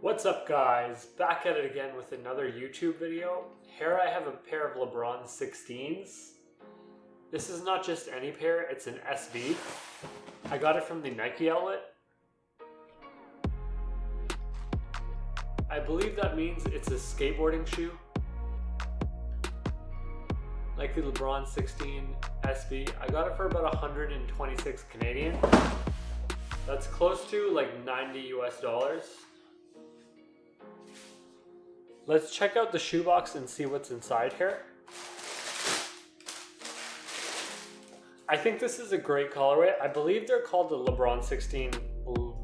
What's up guys, back at it again with another YouTube video. Here I have a pair of LeBron 16s. This is not just any pair, it's an SB. I got it from the Nike outlet. I believe that means it's a skateboarding shoe. Like the LeBron 16 SB. I got it for about 126 Canadian. That's close to like 90 US dollars. Let's check out the shoebox and see what's inside here. I think this is a great colorway. I believe they're called the LeBron 16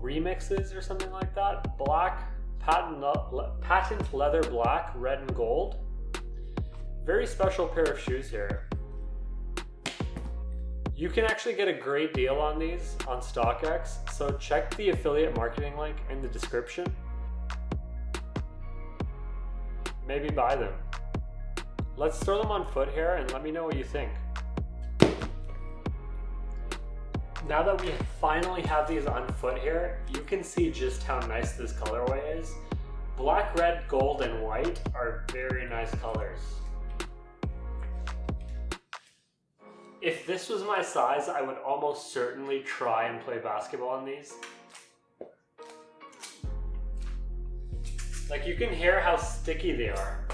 remixes or something like that. Black, patent leather black, red and gold. Very special pair of shoes here. You can actually get a great deal on these on StockX, so check the affiliate marketing link in the description. Maybe buy them. Let's throw them on foot here and let me know what you think. Now that we finally have these on foot here, you can see just how nice this colorway is. Black, red, gold, and white are very nice colors. If this was my size, I would almost certainly try and play basketball in these. Like, you can hear how sticky they are.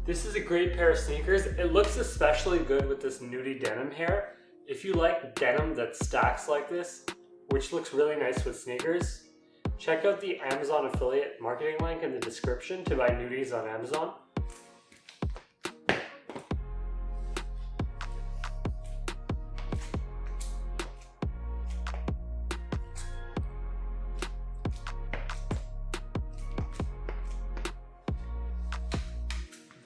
This is a great pair of sneakers. It looks especially good with this nudie denim here. If you like denim that stacks like this, which looks really nice with sneakers, check out the Amazon affiliate marketing link in the description to buy nudies on Amazon.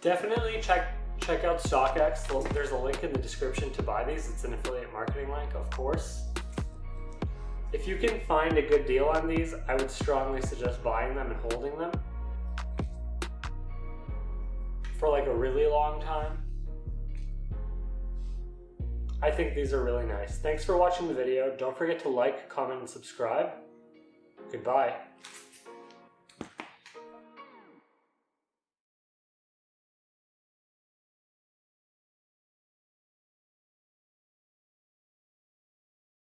Definitely check out StockX. There's a link in the description to buy these. It's an affiliate marketing link, of course. If you can find a good deal on these, I would strongly suggest buying them and holding them for like a really long time. I think these are really nice. Thanks for watching the video. Don't forget to like, comment, and subscribe. Goodbye.